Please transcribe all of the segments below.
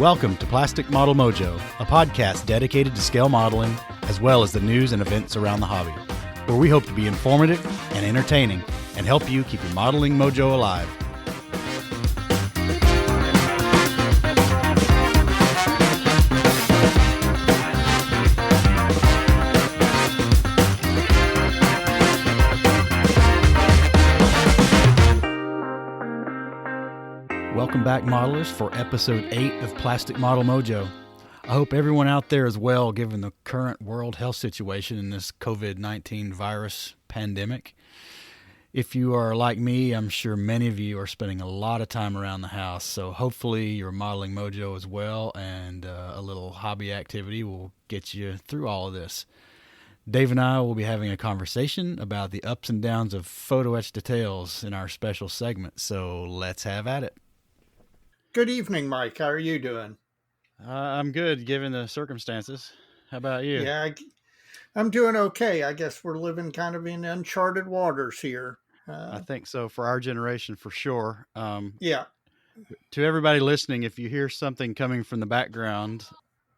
Welcome to Plastic Model Mojo, a podcast dedicated to scale modeling, as well as the news and events around the hobby, where we hope to be informative and entertaining and help you keep your modeling mojo alive. Welcome back, modelers, for episode 8 of Plastic Model Mojo. I hope everyone out there is well, given the current world health situation in this COVID-19 virus pandemic. If you are like me, I'm sure many of you are spending a lot of time around the house, so hopefully your modeling mojo as well, and a little hobby activity will get you through all of this. Dave and I will be having a conversation about the ups and downs of photo-etched details in our special segment, so let's have at it. Good evening, Mike. How are you doing? I'm good, given the circumstances. How about you? Yeah, I'm doing okay. I guess we're living kind of in uncharted waters here. I think so for our generation, for sure. Yeah. To everybody listening, if you hear something coming from the background,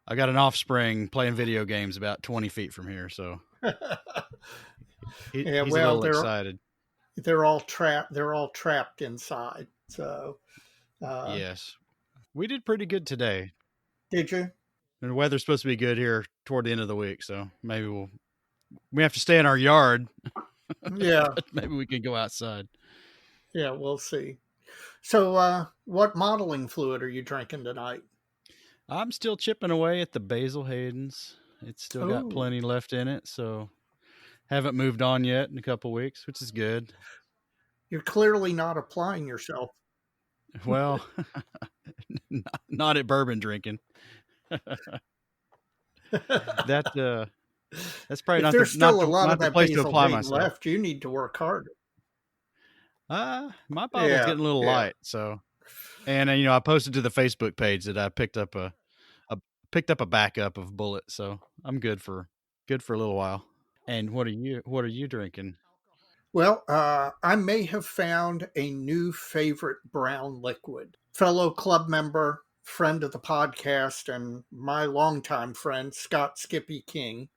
I got an offspring playing video games about 20 feet from here, so he's a little excited. They're all trapped. They're all trapped inside. So. Yes, we did pretty good today. Did you? And the weather's supposed to be good here toward the end of the week, so maybe we have to stay in our yard. Yeah. Maybe we can go outside. Yeah, we'll see. So, what modeling fluid are you drinking tonight? I'm still chipping away at the Basil Hayden's. It's still got plenty left in it, so haven't moved on yet in a couple weeks, which is good. You're clearly not applying yourself. Well, not at bourbon drinking. That's probably not there's the, still not a lot of the that place to apply Basil myself. left. You need to work harder. My bottle's getting a little light, so. And I posted to the Facebook page that I picked up a backup of Bullet, so I'm good for a little while. And what are you drinking? Well, I may have found a new favorite brown liquid. Fellow club member, friend of the podcast, and my longtime friend, Scott Skippy King,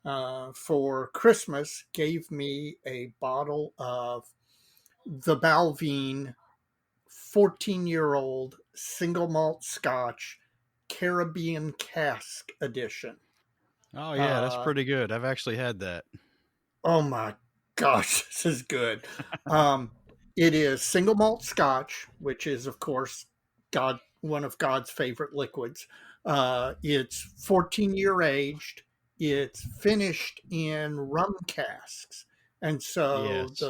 for Christmas gave me a bottle of the Balvenie 14-year-old single malt Scotch Caribbean Cask Edition. Oh, yeah, that's pretty good. I've actually had that. Oh, my gosh, this is good. It is single malt Scotch, which is, of course, one of God's favorite liquids. It's 14-year aged. It's finished in rum casks, and so yes.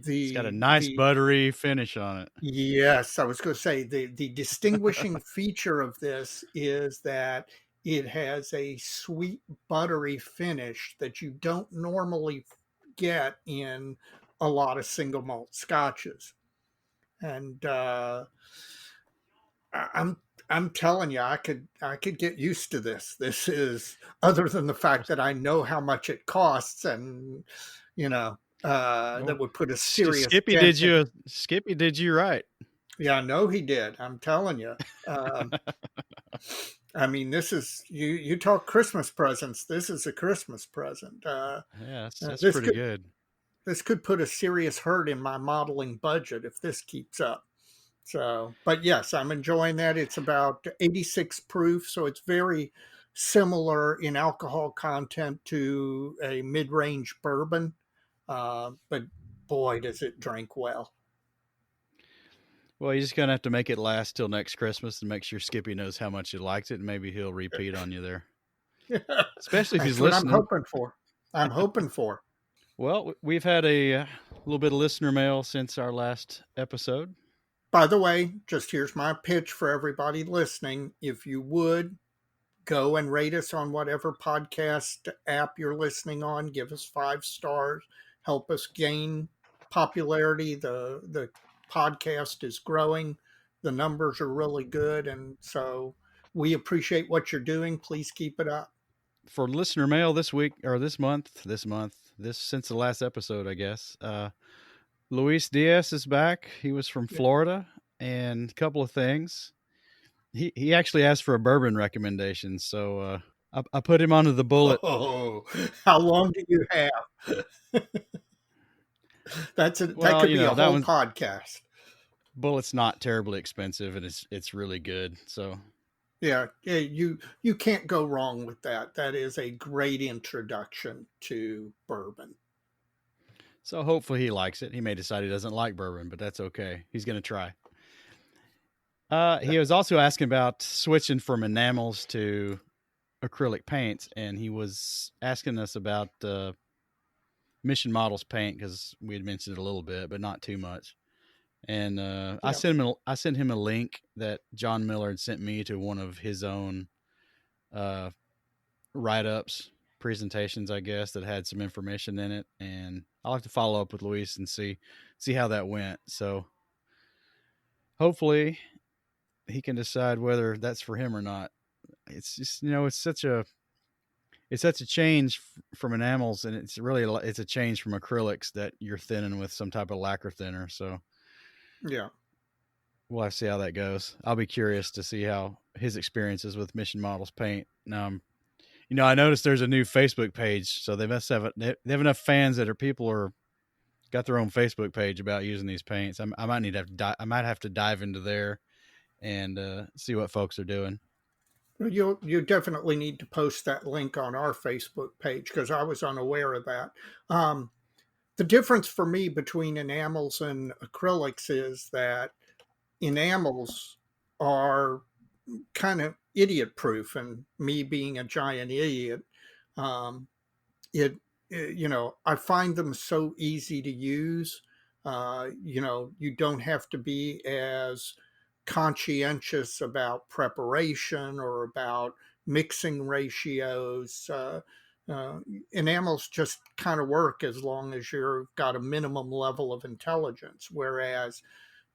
It's got a nice buttery finish on it. Yes, I was going to say the distinguishing feature of this is that it has a sweet, buttery finish that you don't normally get in a lot of single malt scotches. And I'm telling you, I could get used to this. This is, other than the fact that I know how much it costs, and that would put a serious. Skippy did you right. Yeah, I know he did. I'm telling you. I mean, this is you talk Christmas presents. This is a Christmas present. Yeah, that's pretty good. This could put a serious hurt in my modeling budget if this keeps up. So, but yes, I'm enjoying that. It's about 86 proof, so it's very similar in alcohol content to a mid-range bourbon. But boy, does it drink well. Well, you're just going to have to make it last till next Christmas and make sure Skippy knows how much you liked it, and maybe he'll repeat on you there. Especially if he's listening. I'm hoping for. Well, we've had a little bit of listener mail since our last episode. By the way, just here's my pitch for everybody listening. If you would, go and rate us on whatever podcast app you're listening on. Give us 5 stars. Help us gain popularity. The podcast is growing. The numbers are really good, and so we appreciate what you're doing. Please keep it up. For listener mail this week, or this month, since the last episode, I guess, Luis Diaz is back. He was from Florida, and a couple of things. He actually asked for a bourbon recommendation, so I put him onto the bullet. Oh, how long do you have? That Well, could be a that whole one podcast. bullet's not terribly expensive, and it's really good. So Yeah, yeah, you can't go wrong with that. That is a great introduction to bourbon. hopefully he likes it. He may decide he doesn't like bourbon, but that's okay. He's gonna try. Yeah, He was also asking about switching from enamels to acrylic paints, and he was asking us about Mission Models paint because we had mentioned it a little bit, but not too much. And yeah, I sent him a link that John Miller had sent me to one of his own uh, write ups, presentations, I guess, that had some information in it. And I'll have to follow up with Luis and see how that went. So hopefully he can decide whether that's for him or not. It's just it's such a change from enamels, and it's a change from acrylics that you're thinning with some type of lacquer thinner. So yeah. we'll have to see how that goes. I'll be curious to see how his experiences with Mission Models paint. I noticed there's a new Facebook page, so they have enough fans that are people are got their own Facebook page about using these paints. I might I might have to dive into there and see what folks are doing. Well, you definitely need to post that link on our Facebook page because I was unaware of that. Um, the difference for me between enamels and acrylics is that enamels are kind of idiot proof, and me being a giant idiot, um, I find them so easy to use. You don't have to be as conscientious about preparation or about mixing ratios. Uh, Enamels just kind of work as long as you've got a minimum level of intelligence, whereas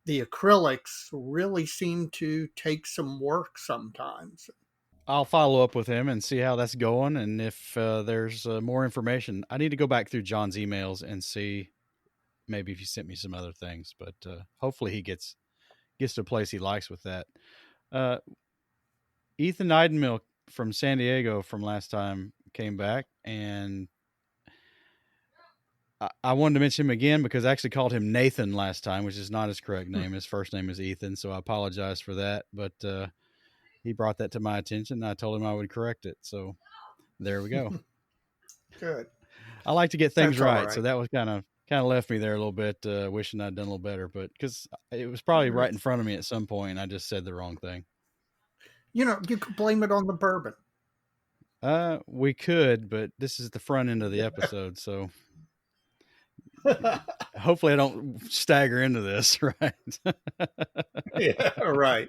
the acrylics really seem to take some work sometimes. I'll follow up with him and see how that's going, and if there's more information. I need to go back through John's emails and see maybe if he sent me some other things, but hopefully he gets to a place he likes with that. Uh, Ethan Eidenmilk from San Diego from last time came back, and I wanted to mention him again because I actually called him Nathan last time, which is not his correct name. His first name is Ethan, so I apologize for that. But he brought that to my attention, and I told him I would correct it. So there we go. Good. I like to get things That's all right, so right. that was kind of left me there a little bit, wishing I'd done a little better. But because it was probably right in front of me at some point, I just said the wrong thing. You could blame it on the bourbon. We could, but this is the front end of the episode, so hopefully I don't stagger into this, right? Yeah, right.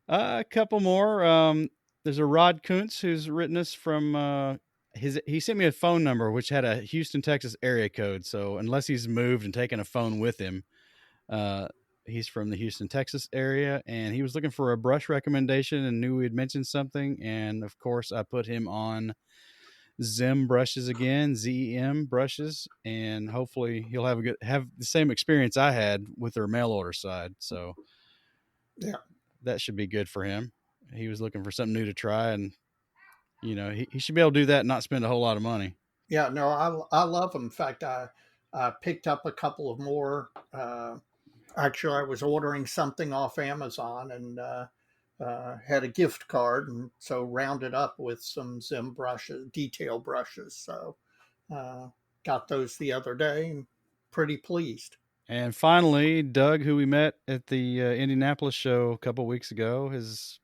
A couple more. There's a Rod Kuntz who's written us from he sent me a phone number which had a Houston, Texas area code. So unless he's moved and taken a phone with him, uh, he's from the Houston, Texas area, and he was looking for a brush recommendation and knew we had mentioned something. And of course, I put him on Zem brushes again, ZEM brushes, and hopefully he'll have the same experience I had with their mail order side. So Yeah. that should be good for him. He was looking for something new to try, and he should be able to do that and not spend a whole lot of money. Yeah, no, I love them. In fact, I picked up a couple of more. Actually, I was ordering something off Amazon and had a gift card, and so rounded up with some Zim brushes, detail brushes. So uh, got those the other day and pretty pleased. And finally, Doug, who we met at the Indianapolis show a couple weeks ago, has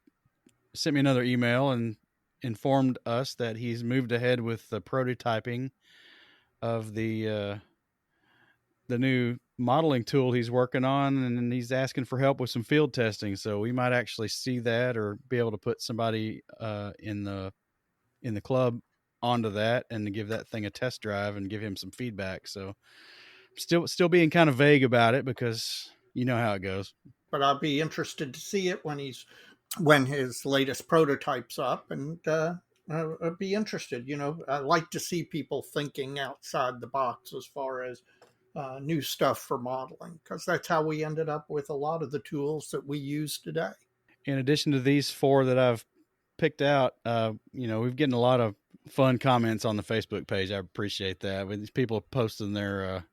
sent me another email and informed us that he's moved ahead with the prototyping of the new modeling tool he's working on, and he's asking for help with some field testing. So we might actually see that, or be able to put somebody in the club onto that and to give that thing a test drive and give him some feedback. So still being kind of vague about it because you know how it goes. But I'll be interested to see it when his latest prototype's up, and I'd be interested. I like to see people thinking outside the box as far as new stuff for modeling, because that's how we ended up with a lot of the tools that we use today. In addition to these four that I've picked out, we've getting a lot of fun comments on the Facebook page. I appreciate that. With these people posting their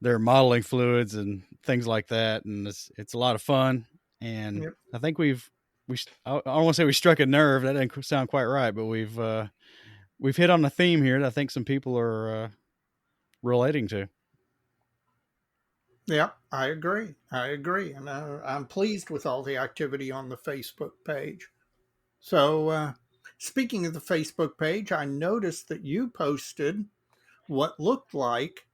modeling fluids and things like that, and it's a lot of fun. And Yep. I think I don't want to say we struck a nerve. That didn't sound quite right, but we've hit on a theme here that I think some people are relating to. Yeah, I agree. I agree. And I'm pleased with all the activity on the Facebook page. So, speaking of the Facebook page, I noticed that you posted what looked like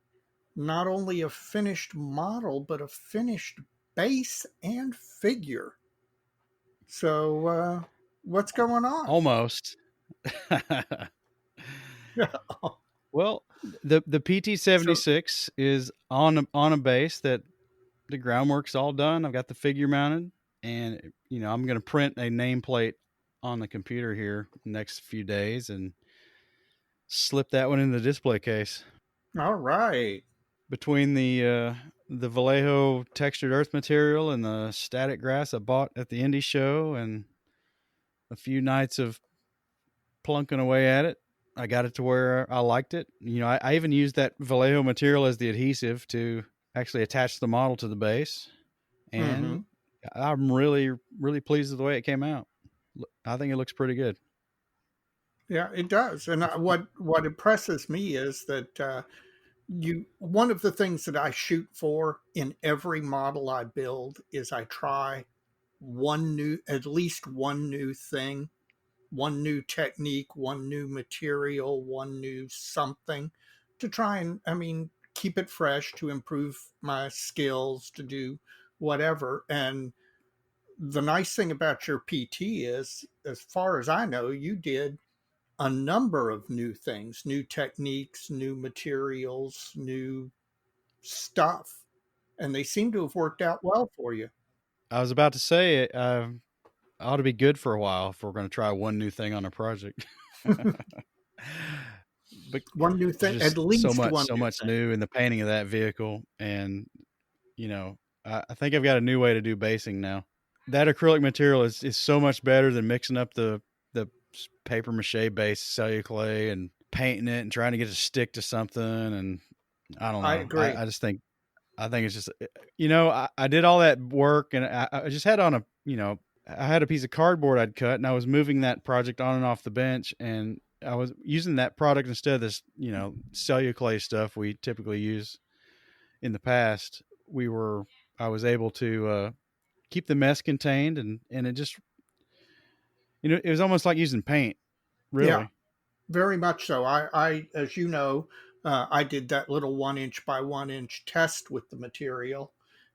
not only a finished model, but a finished base and figure. So, what's going on? Almost. Yeah. Well, the So, PT-76 is on a base that the groundwork's all done. I've got the figure mounted, and I'm going to print a nameplate on the computer here next few days and slip that one in the display case. all right. Between the Vallejo textured earth material and the static grass I bought at the indie show and a few nights of plunking away at it, I got it to where I liked it. I even used that Vallejo material as the adhesive to actually attach the model to the base, Mm-hmm. and I'm really, really pleased with the way it came out. I think it looks pretty good. Yeah, it does. And what impresses me is that you one of the things that I shoot for in every model I build is I try at least one new thing, one new technique, one new material, one new something to try and, I mean, keep it fresh, to improve my skills, to do whatever. And the nice thing about your PT is, as far as I know, you did a number of new things, new techniques, new materials, new stuff, and they seem to have worked out well for you. I was about to say it ought to be good for a while if we're going to try one new thing on a project. But One new there's thing, at just least one so new much thing. new in the painting of that vehicle, and I think I've got a new way to do basing now. That acrylic material is so much better than mixing up the paper mache based celluclay and painting it and trying to get it to stick to something. And I don't I know. agree. I think it's just, I did all that work and I just had on I had a piece of cardboard I'd cut and I was moving that project on and off the bench, and I was using that product instead of this, celluclay stuff we typically use in the past. I was able to keep the mess contained, and it just, it was almost like using paint, Yeah, really. very much so. As you know, I did that little 1 inch by 1 inch test with the material,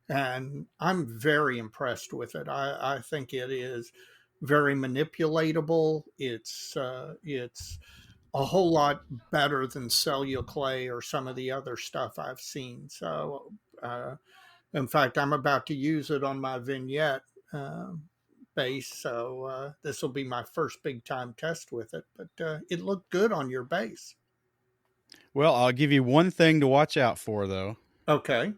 and I'm very impressed with it. I think it is very manipulatable. It's a whole lot better than celluclay or some of the other stuff I've seen. So, in fact, I'm about to use it on my vignette uh, base. So, this will be my first big time test with it. But it looked good on your base. Well, I'll give you one thing to watch out for, though. Okay.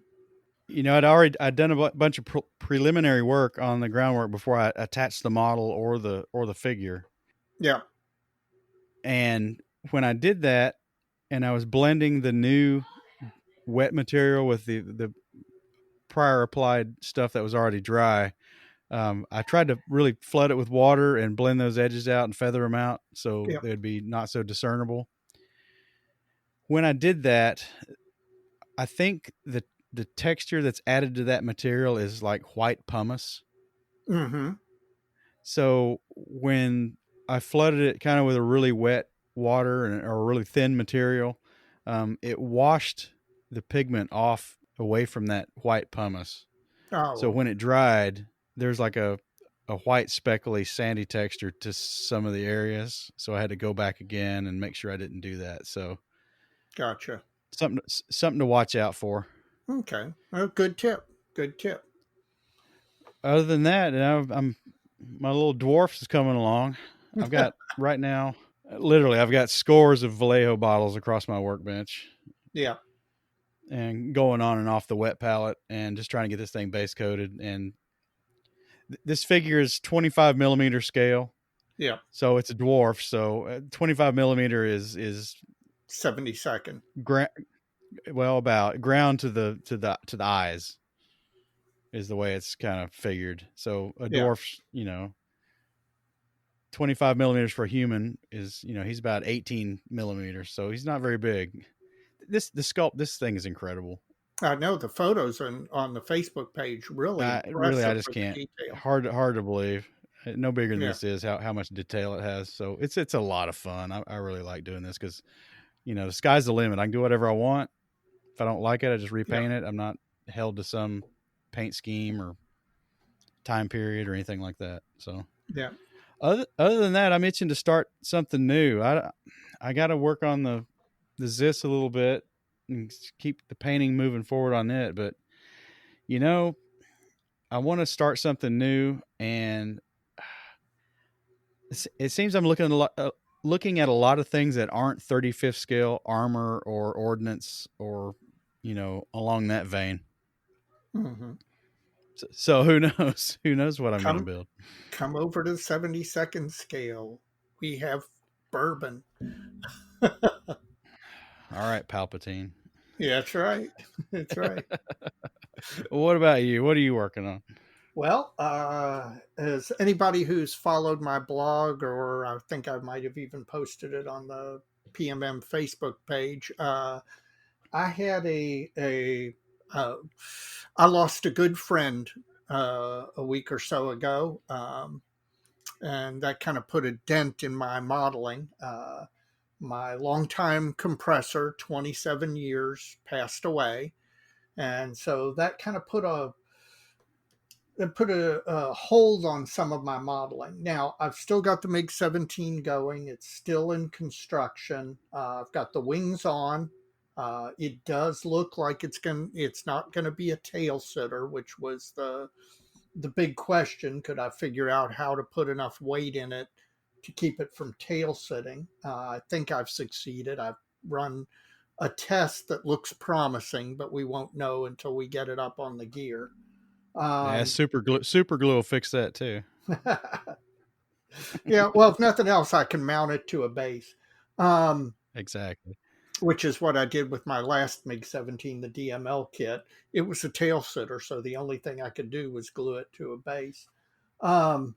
I'd done a bunch of preliminary work on the groundwork before I attached the model or the figure. Yeah. And when I did that, and I was blending the new wet material with the prior applied stuff that was already dry, I tried to really flood it with water and blend those edges out and feather them out so Yeah. they'd be not so discernible. When I did that, I think the texture that's added to that material is like white pumice. Mm-hmm. So when I flooded it kind of with a really wet water or a really thin material, it washed the pigment off away from that white pumice. So Oh, when it dried, there's like a white speckly sandy texture to some of the areas. So I had to go back again and make sure I didn't do that. So gotcha. something to watch out for. Okay. Well, good tip. Good tip. Other than that, I'm my little dwarf is coming along. I've got right now, literally, I've got scores of Vallejo bottles across my workbench, Yeah. and going on and off the wet palette and just trying to get this thing base coated. And this figure is 25 millimeter scale, Yeah. so it's a dwarf. So 25 millimeter is 72nd. gra- well about ground to the eyes is the way it's kind of figured. So a Yeah. dwarf, 25 millimeters for a human is, he's about 18 millimeters, so he's not very big. This thing is incredible. I know the photos on the Facebook page really I impressive just with the can't. detail. Hard to believe. No bigger than Yeah. this is how much detail it has. So it's a lot of fun. I really like doing this because the sky's the limit. I can do whatever I want. If I don't like it, I just Yeah. repaint it. I'm not held to some paint scheme or time period or anything like that. So Yeah. other than that, I'm itching to start something new. I got to work on the Zis a little bit and keep the painting moving forward on it. But you know, I want to start something new, and it seems I'm looking at a lot of things that aren't 35th scale armor or ordnance or along that vein. Hmm. So who knows? Who knows what I'm going to Come build? come over to the 72nd scale. We have bourbon. All right, Palpatine. Yeah, that's right. That's right. What about you? What are you working on? Well, as anybody who's followed my blog, or I think I might have even posted it on the PMM Facebook page, I had uh, I lost a good friend a week or so ago, and that kind of put a dent in my modeling. My longtime compressor, 27 years, passed away, and so that kind of put a hold on some of my modeling. Now I've still got the MiG 17 going. It's still in construction. I've got the wings on. It does look like it's not gonna be a tail sitter, which was the big question. Could I figure out how to put enough weight in it to keep it from tail sitting? I think I've succeeded. I've run a test that looks promising, but we won't know until we get it up on the gear. Yeah, Um, super glue will fix that too. yeah, well, if nothing else, I can mount it to a base, um, Exactly. which is what I did with my last MiG 17, the DML kit. It was a tail sitter, so the only thing I could do was glue it to a base. Um,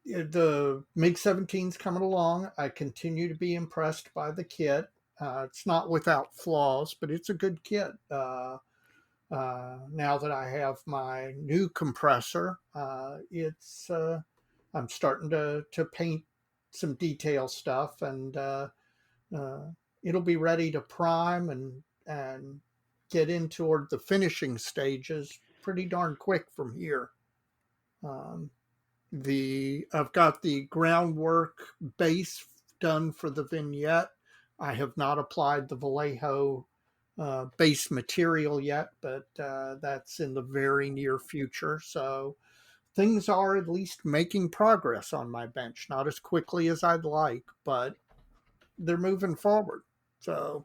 the MiG 17's coming along. I continue to be impressed by the kit. It's not without flaws, but it's a good kit. Now that I have my new compressor, I'm starting to paint some detail stuff, and uh, it'll be ready to prime and get in toward the finishing stages pretty darn quick from here. Um, the I've got the groundwork base done for the vignette. I have not applied the Vallejo base material yet, but that's in the very near future. So things are at least making progress on my bench. Not as quickly as I'd like, but they're moving forward. So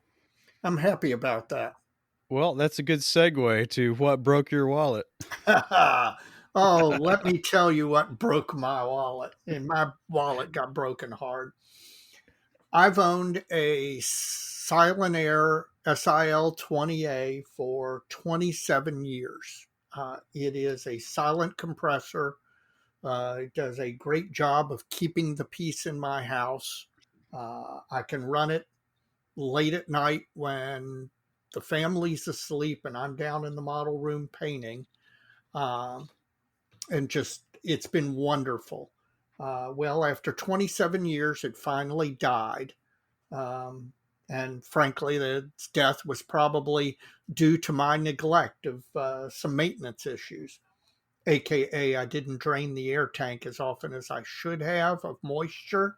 I'm happy about that. Well, that's a good segue to what broke your wallet. Oh, let me tell you what broke my wallet. And my wallet got broken hard. I've owned a Silent Air SIL 20A for 27 years. It is a silent compressor. It does a great job of keeping the peace in my house. I can run it late at night when the family's asleep and I'm down in the model room painting. Um, and just, it's been wonderful. Well, after 27 years, it finally died. Um, and frankly, its death was probably due to my neglect of some maintenance issues, aka I didn't drain the air tank as often as I should have of moisture,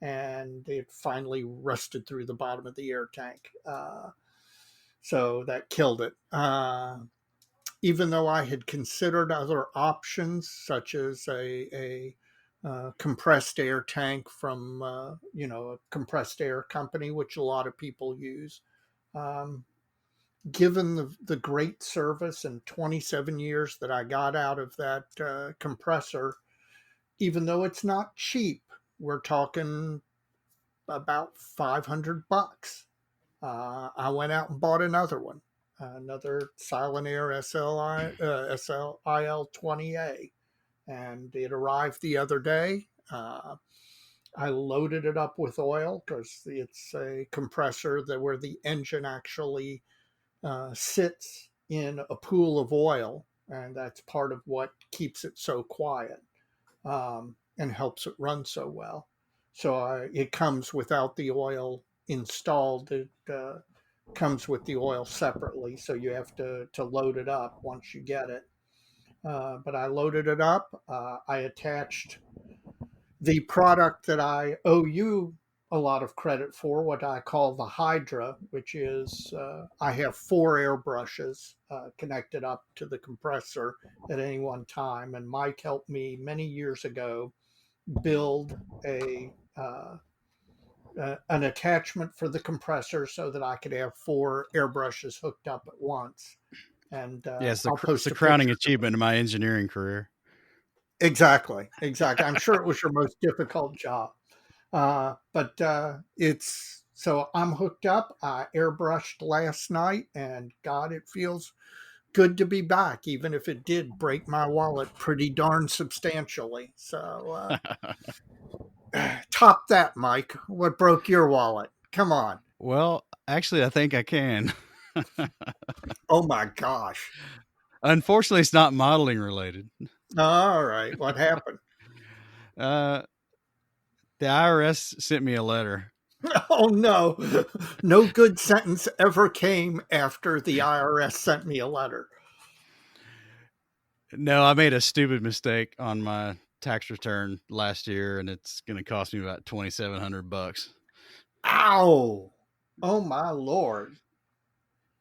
and it finally rusted through the bottom of the air tank. So that killed it. Even though I had considered other options, such as a compressed air tank from a compressed air company, which a lot of people use. Um, given the great service and 27 years that I got out of that compressor, even though it's not cheap, we're talking about $500. I went out and bought another one, another Silent Air SLIL 20A, and it arrived the other day. I loaded it up with oil because it's a compressor that where the engine actually sits in a pool of oil, and that's part of what keeps it so quiet and helps it run so well. So it comes without the oil installed. It comes with the oil separately, so you have to load it up once you get it. But I loaded it up. I attached the product that I owe you a lot of credit for, what I call the Hydra, which is I have 4 airbrushes connected up to the compressor at any one time. And Mike helped me many years ago build an attachment for the compressor so that I could have 4 airbrushes hooked up at once. And Yes, I'll it's post a a crowning picture. achievement in my engineering career. Exactly, exactly. I'm sure it was your most difficult job. But it's so I'm hooked up. I airbrushed last night, and God, it feels good to be back, even if it did break my wallet pretty darn substantially. So top that, Mike. What broke your wallet? Come on. Well, actually, I think I can. Oh my gosh. Unfortunately, it's not modeling related. All right. What happened? Uh, the IRS sent me a letter. Oh no. No good sentence ever came after the IRS sent me a letter. No, I made a stupid mistake on my tax return last year, and it's going to cost me about $2,700. Ow. Oh my Lord.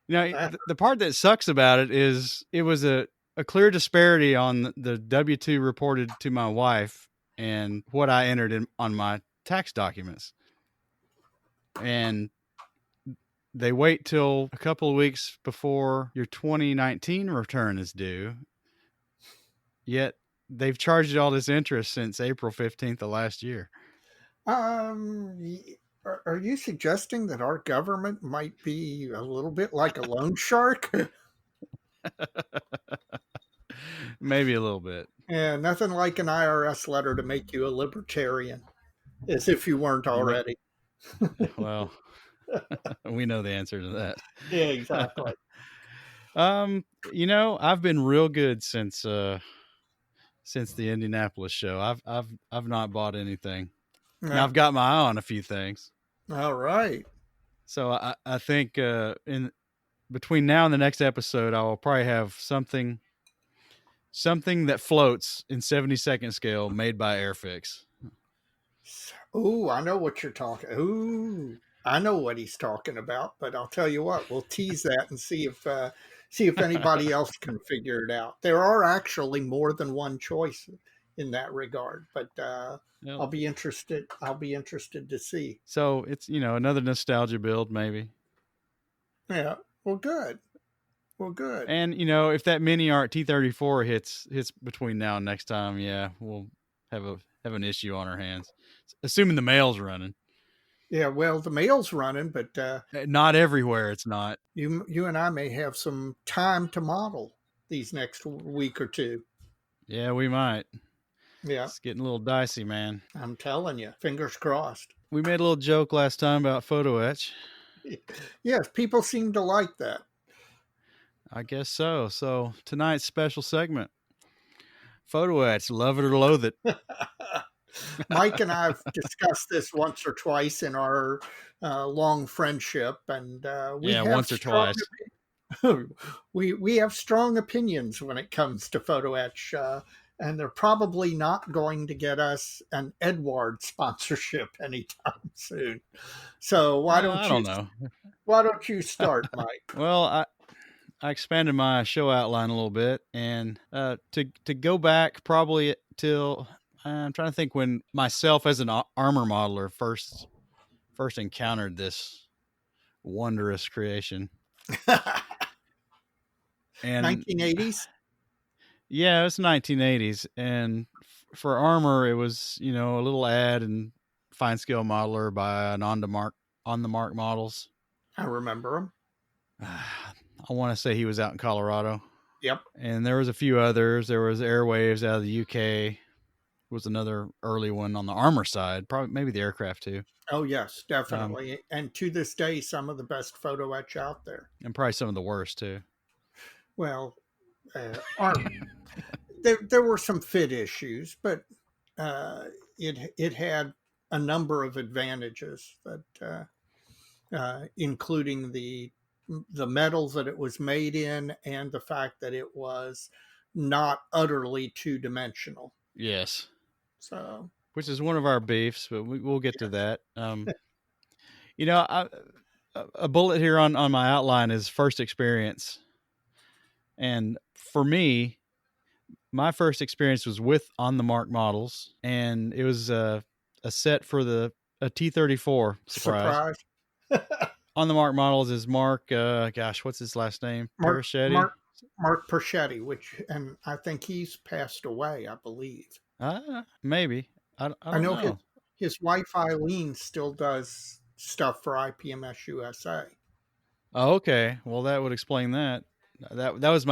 You know, That the part that sucks about it is it was a clear disparity on the W-2 reported to my wife and what I entered in on my tax documents. And they wait till a couple of weeks before your 2019 return is due. Yet they've charged you all this interest since April 15th of last year. Are you suggesting that our government might be a little bit like a loan shark? Maybe a little bit. And nothing like an IRS letter to make you a libertarian, as if you weren't You make already. well, we know the answer to Yeah, exactly. that. I've been real good since the Indianapolis show. I've not bought anything. Now Yeah. I've got my eye on a few things. All right. So I think in between now and the next episode, I will probably have something that floats in 70-second scale made by Airfix. Oh, I know what you're talking. Ooh, I know what he's talking about. But I'll tell you what, we'll tease that and see if anybody else can figure it out. There are actually more than one choice in that regard, but Yep. I'll be interested. I'll be interested to see. So it's another nostalgia build maybe. Yeah. Well, good. Well, good. And if that mini art T34 hits between now and next time, yeah, we'll have an issue on our hands. Assuming the mail's running. Yeah. Well, the mail's running, but Not everywhere it's not. you and I may have some time to model these next week or two. Yeah, we might. Yeah. It's getting a little dicey, man. I'm telling you. Fingers crossed. We made a little joke last time about photo-etch. Yes, people seem to like that. I guess so. So tonight's special segment, photo-etch, love it or loathe it. Mike and I have discussed this once or twice in our long friendship, and we Yeah, have once or twice. we have strong opinions when it comes to photo etch, and they're probably not going to get us an Edward sponsorship anytime soon. So I don't know. Why don't you start, Mike? Well, I expanded my show outline a little bit, and to go back probably till I'm trying to think when myself as an armor modeler first encountered this wondrous creation. And 1980s? yeah, it's 1980s. And for armor, it was, you know, a little ad and fine scale modeler by an on the mark models. I remember them. I want to say he was out in Colorado. Yep. And there was a few others. There was Airwaves out of the UK. Was another early one on the armor side, probably maybe the aircraft too. Oh, yes, Um, definitely. And to this day, some of the best photo etch out there. and probably some of the worst too. Well, aren't there were some fit issues, but uh, it had a number of advantages that including the metal that it was made in and the fact that it was not utterly two dimensional. Yes, So which is one of our beefs, but we'll get to yeah. that. You know, a bullet here on my outline is first experience, and for me, my first experience was with on the mark models, and it was a set for a T-34 surprise. Surprise. On the mark models is Mark. Gosh, what's his last name? Mark Parachetti. Mark Mark Perchetti, which and I think he's passed away, I believe. Maybe. I I don't know know. his wife Eileen still does stuff for IPMS USA. Oh, okay. Well, that would explain that. That was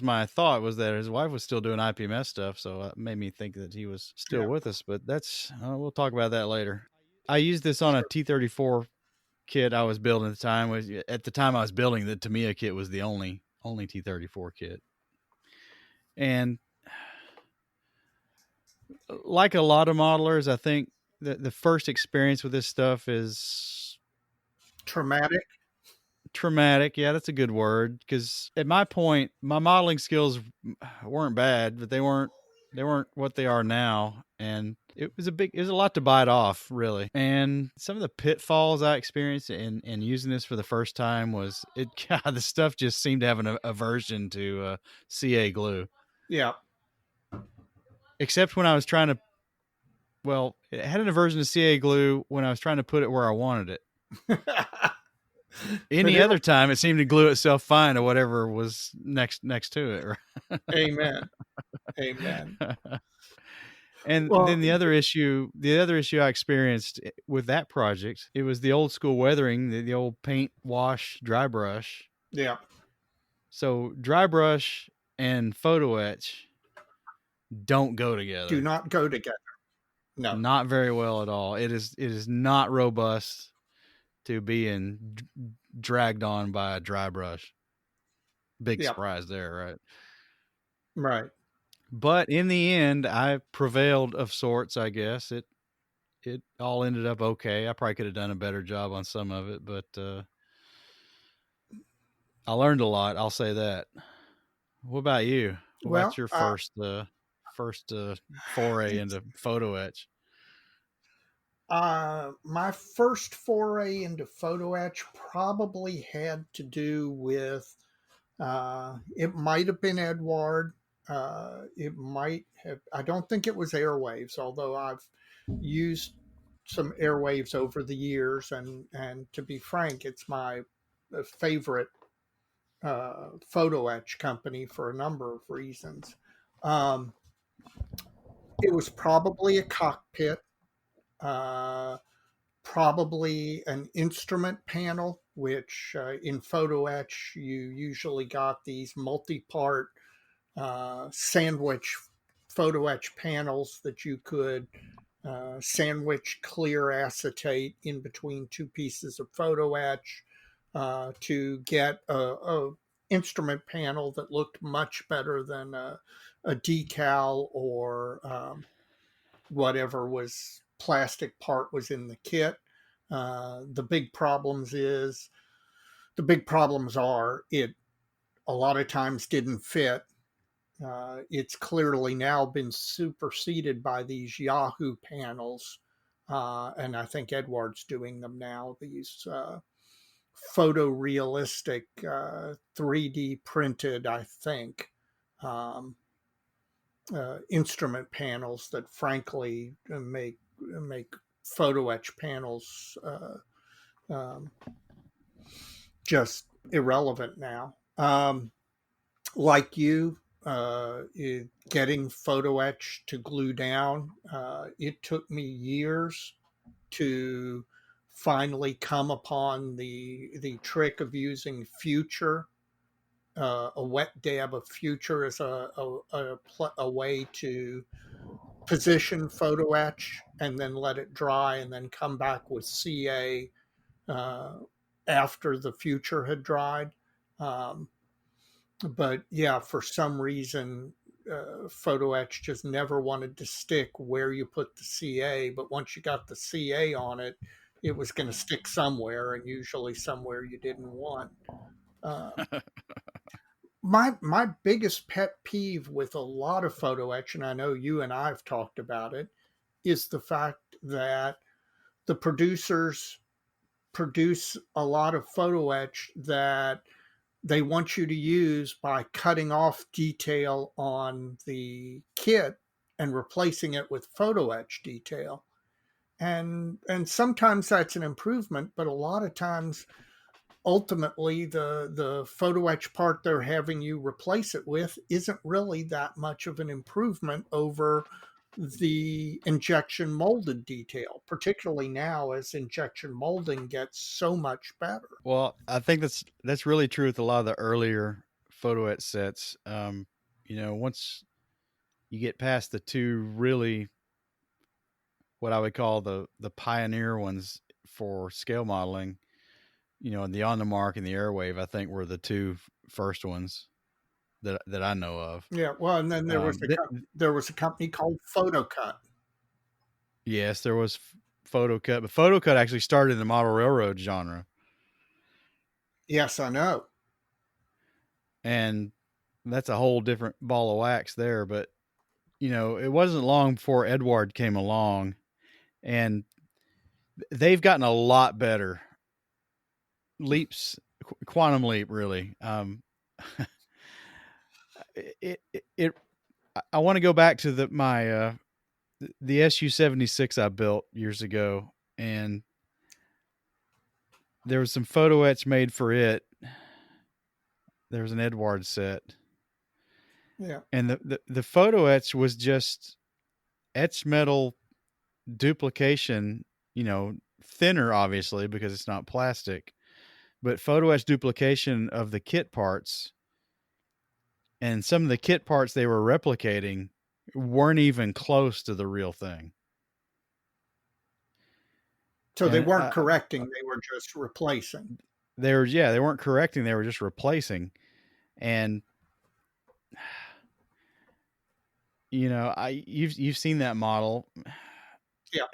my thought, was that his wife was still doing IPMS stuff, so it made me think that he was still Yeah, with us. But that's we'll talk about that later. I used this on a sure. T-34 kit I was building at the time. At the time I was building, the Tamiya kit was the only T-34 kit, and like a lot of modelers, I think the first experience with this stuff is Traumatic. traumatic. Yeah, that's a good word, because at my point, my modeling skills weren't bad, but they weren't what they are now, and it was a lot to bite off, really. And some of the pitfalls I experienced in using this for the first time was God, the stuff just seemed to have an aversion to CA glue, Yeah. except when I was trying to. Well, it had an aversion to CA glue when I was trying to put it where I wanted it. But Any other time, it seemed to glue itself fine to whatever was next to it. amen. Amen. And Well, then the other issue I experienced with that project, it was the old school weathering, the old paint, wash, dry brush. yeah. So dry brush and photo etch don't go Do together. not go together. No. Not very well at all. It is not robust to being dragged on by a dry brush. Big Yeah. surprise there, right? Right. But in the end, I prevailed of sorts, I guess. It all ended up okay. I probably could have done a better job on some of it, but I learned a lot. I'll say that. What about you? What about Well, your first foray it's into photo etch? my first foray into photo etch probably had to do with it might have been Edward. It might have. I don't think it was Airwaves, although I've used some Airwaves over the years, and to be frank, it's my favorite photo etch company for a number of reasons. Um, it was probably a cockpit, uh, probably an instrument panel, which in photo etch you usually got these multi-part sandwich photo etch panels that you could sandwich clear acetate in between two pieces of photo etch to get a instrument panel that looked much better than a decal or whatever was plastic part was in the kit. The big problems are it a lot of times didn't fit. It's clearly now been superseded by these Yahoo panels, and I think Edward's doing them now. These photorealistic, 3D printed, I think, um, instrument panels that, frankly, make photo etch panels um, just irrelevant now. Like you, getting photo etch to glue down, it took me years to finally come upon the trick of using future, a wet dab of future as a way to position photo etch and then let it dry and then come back with CA uh, after the future had dried. Um, but yeah, for some reason, photo etch just never wanted to stick where you put the CA. But once you got the CA on it, it was going to stick somewhere, and usually somewhere you didn't want. Um, my biggest pet peeve with a lot of photo etch, and I know you and I've talked about it, is the fact that the producers produce a lot of photo etch that they want you to use by cutting off detail on the kit and replacing it with photo etch detail. And sometimes that's an improvement, but a lot of times ultimately the photo etch part they're having you replace it with isn't really that much of an improvement over the injection molded detail, particularly now as injection molding gets so much better. Well, I think that's really true with a lot of the earlier photo etch sets. Once you get past the two really what I would call the pioneer ones for scale modeling, the On the Mark and the Airwave, I think were the two first ones that I know of. Yeah, well, and then Th- there was a company called PhotoCut. yes, there was Photo Cut, but Photo Cut actually started in the model railroad genre, Yes, I know. and that's a whole different ball of wax there. But it wasn't long before Edward came along, and they've gotten a lot better. Leaps, quantum leap, really. It I want to go back to the SU-76 I built years ago, and there was some photo etch made for it. There was an Edward set, Yeah. and the photo etch was just etched metal duplication. Thinner obviously because it's not plastic, but photo etch duplication of the kit parts, and some of the kit parts they were replicating weren't even close to the real thing. So they And weren't correcting, they were just replacing. they weren't correcting, they were just replacing. And you've seen that model. Yeah.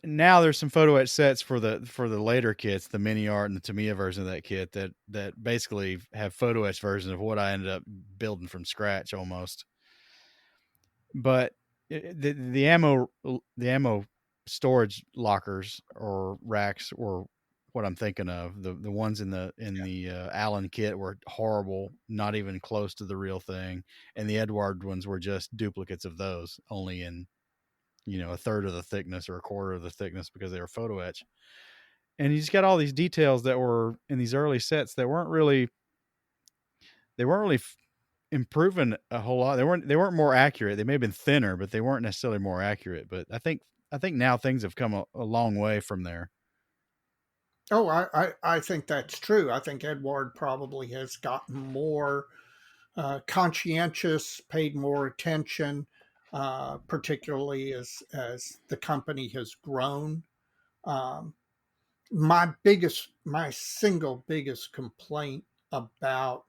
Now there's some photo etch sets for the later kits, the mini art and the Tamiya version of that kit that basically have photo etch versions of what I ended up building from scratch almost. But the ammo storage lockers or racks or what I'm thinking of, the ones in the Allen kit were horrible, not even close to the real thing, and the Edward ones were just duplicates of those, only in a third of the thickness or a quarter of the thickness because they were photo etch. And you just got all these details that were in these early sets that weren't really improving a whole lot. They weren't more accurate. They may have been thinner, but they weren't necessarily more accurate. But I think now things have come a long way from there. Oh, I think that's true. I think Edward probably has gotten more conscientious, paid more attention, particularly as the company has grown. Um, my single biggest complaint about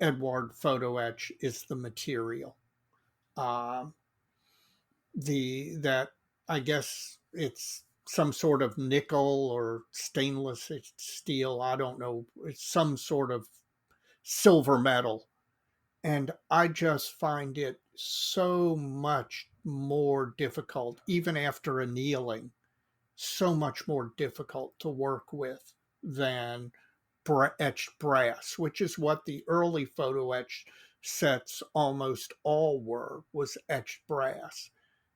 Edward Photo Etch is the material. Um, the that I guess it's some sort of nickel or stainless steel. I don't know. It's some sort of silver metal. And I just find it so much more difficult, even after annealing, so much more difficult to work with than etched brass, which is what the early photo etch sets almost all were, was etched brass.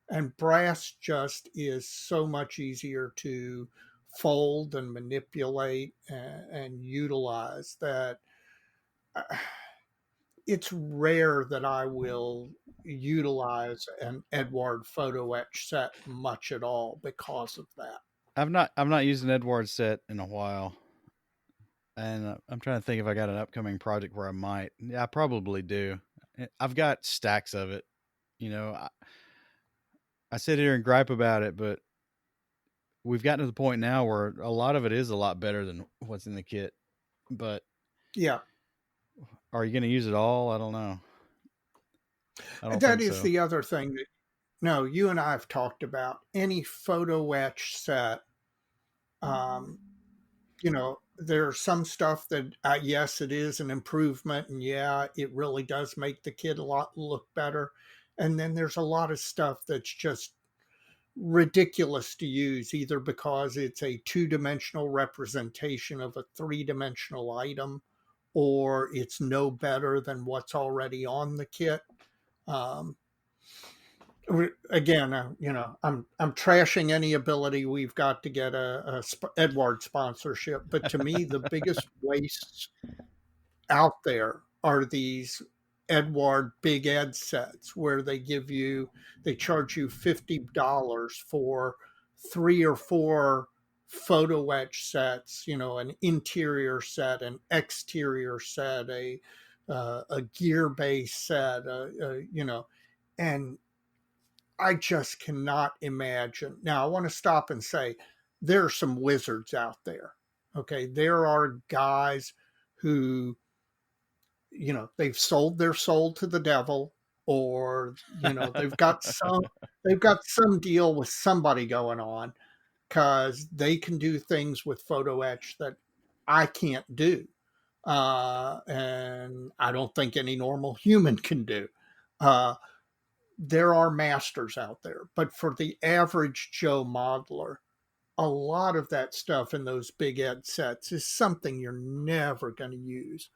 And brass just is so much easier to fold and manipulate and utilize that. uh, it's rare that I will utilize an Edward photo etch set much at all because of that. I've not used an Edward set in a while, and I'm trying to think if I got an upcoming project where I might. Yeah, I probably do. I've got stacks of it. You know, I sit here and gripe about it, but we've gotten to the point now where a lot of it is a lot better than what's in the kit. But Yeah, are you going to use it all? I don't know. I don't that think is so. the other thing that no, you and I have talked about any photo etch set. Um, there's some stuff that, yes, it is an improvement, and yeah, it really does make the kid a lot look better. And then there's a lot of stuff that's just ridiculous to use, either because it's a two-dimensional representation of a three-dimensional item, or it's no better than what's already on the kit. Um, Again, I'm trashing any ability we've got to get a Edward sponsorship, but to me, the biggest wastes out there are these Edward Big Ed sets where they charge you $50 for three or four photo etch sets, an interior set, an exterior set, a gear base set, and I just cannot imagine. Now, I want to stop and say there are some wizards out there. Okay. There are guys who, they've sold their soul to the devil, or, they've got some deal with somebody going on because they can do things with photo etch that I can't do. And I don't think any normal human can do. Uh, there are masters out there, but for the average Joe modeler, a lot of that stuff in those big ed sets is something you're never going to use.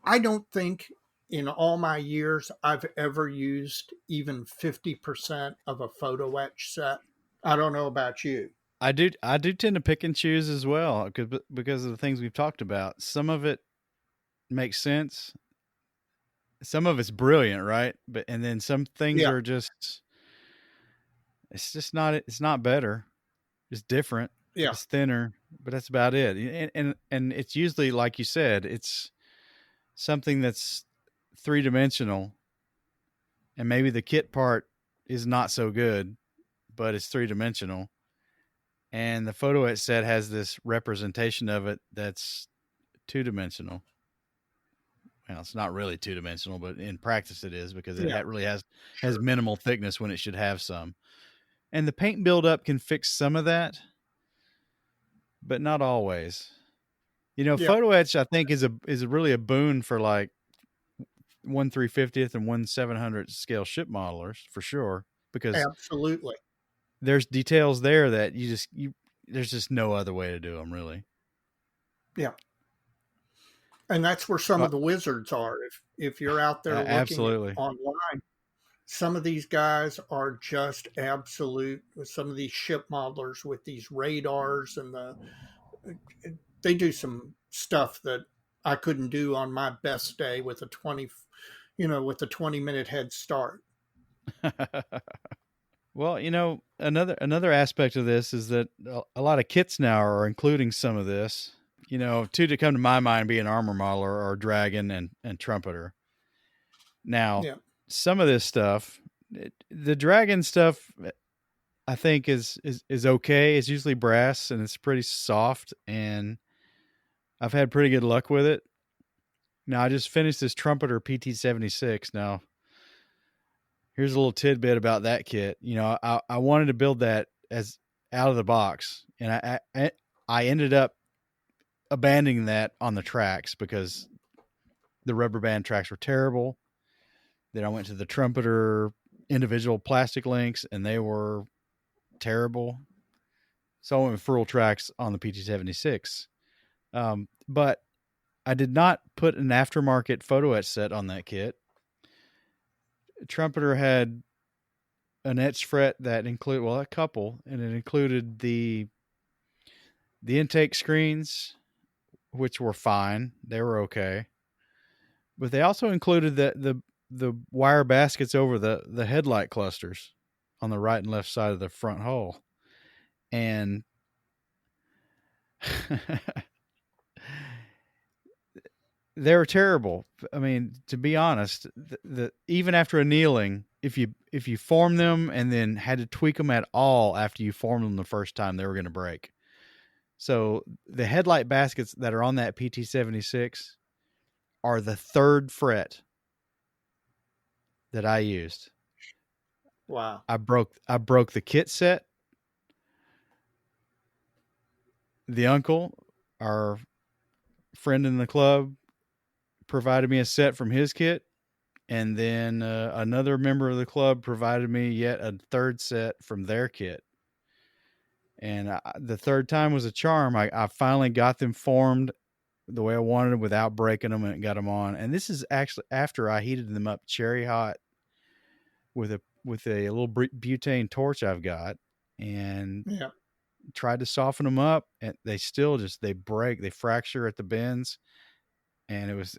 I don't think in all my years I've ever used even 50% of a photo etch set. I don't know about you. I do tend to pick and choose as well because of the things we've talked about. Some of it makes sense. Some of it's brilliant, right? But and then some things Yeah, are just it's not better. It's different. yeah, It's thinner, but that's about it. And it's usually like you said, it's something that's three-dimensional, and maybe the kit part is not so good, but it's three-dimensional. And the photo it set has this representation of it that's two-dimensional. Well, it's not really two-dimensional, but in practice it is because yeah, it really has sure. minimal thickness when it should have some. And the paint buildup can fix some of that, but not always. Yeah, Photo etch I think is really a boon for like 1/350th and 1/700 scale ship modelers for sure, because absolutely. there's details there that you there's just no other way to do them really. Yeah. And that's where some Uh, of the wizards are. If you're out there looking Absolutely. online, some of these guys are just absolute. Some of these ship modelers with these radars they do some stuff that I couldn't do on my best day with a 20-minute head start. Well, another aspect of this is that a lot of kits now are including some of this. Two to come to my mind be an armor modeler or dragon and trumpeter. Now, Yeah, some of this stuff, the dragon stuff, I think is okay. It's usually brass and it's pretty soft, and I've had pretty good luck with it. Now I just finished this trumpeter PT-76. Now here's a little tidbit about that kit. I wanted to build that as out of the box, and I ended up abandoning that on the tracks because the rubber band tracks were terrible. Then I went to the trumpeter individual plastic links, and they were terrible. So I went with ferrule tracks on the PT-76. But I did not put an aftermarket photo etch set on that kit. Trumpeter had an etch fret that included, well, a couple, and it included the The intake screens, which were fine, they were okay, but they also included the wire baskets over the headlight clusters on the right and left side of the front hull, and they were terrible. I mean, to be honest, even after annealing, if you form them and then had to tweak them at all after you formed them the first time, they were going to break. So the headlight baskets that are on that PT76 are the third fret that I used. Wow. I broke the kit set. The uncle, our friend in the club, provided me a set from his kit, and then another member of the club provided me yet a third set from their kit. And the third time was a charm. I finally got them formed the way I wanted them without breaking them, and got them on. And this is actually after I heated them up cherry hot with a little butane torch I've got, and Yeah. tried to soften them up, and they still just they break, they fracture at the bends, and it was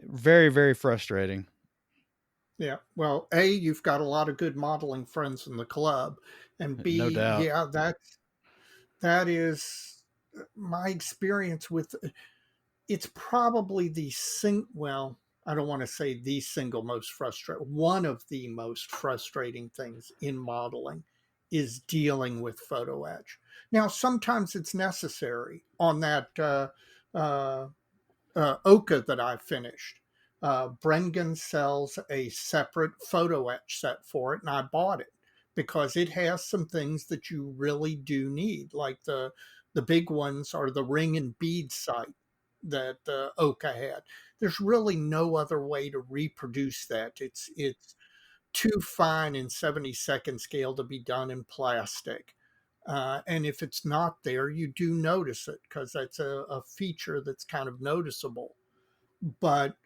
very, very frustrating. Yeah. Well, A, you've got a lot of good modeling friends in the club. And No B, doubt. yeah, that is my experience with it's probably well, I don't want to say the single most frustrating, one of the most frustrating things in modeling is dealing with photo etch. Now, sometimes it's necessary on that uh, Oka that I finished. Brengan sells a separate photo etch set for it, and I bought it because it has some things that you really do need, like the big ones are the ring and bead sight that Oka had. There's really no other way to reproduce that. It's too fine in 70-second scale to be done in plastic. And if it's not there, you do notice it because that's a feature that's kind of noticeable. But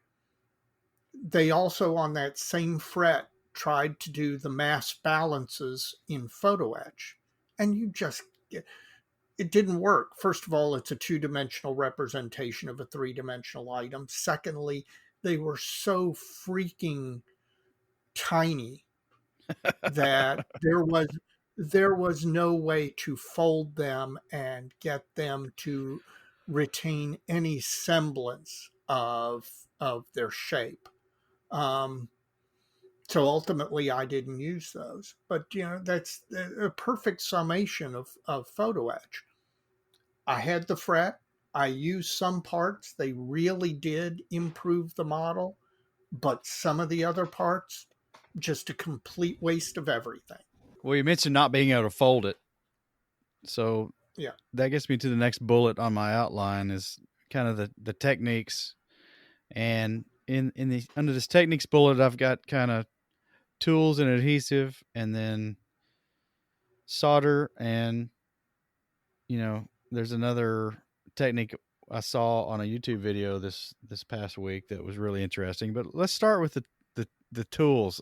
they also, on that same fret, tried to do the mass balances in photo etch. And it didn't work. First of all, it's a two-dimensional representation of a three-dimensional item. Secondly, they were so freaking tiny that there was no way to fold them and get them to retain any semblance of their shape. Um, so ultimately, I didn't use those. But that's a perfect summation of photo etch. I had the fret. I used some parts. They really did improve the model, but some of the other parts, just a complete waste of everything. Well, you mentioned not being able to fold it, so Yeah. that gets me to the next bullet on my outline is kind of the techniques. And in the under this techniques bullet, I've got kind of tools and adhesive, and then solder, and there's another technique I saw on a YouTube video this past week that was really interesting. But let's start with the tools.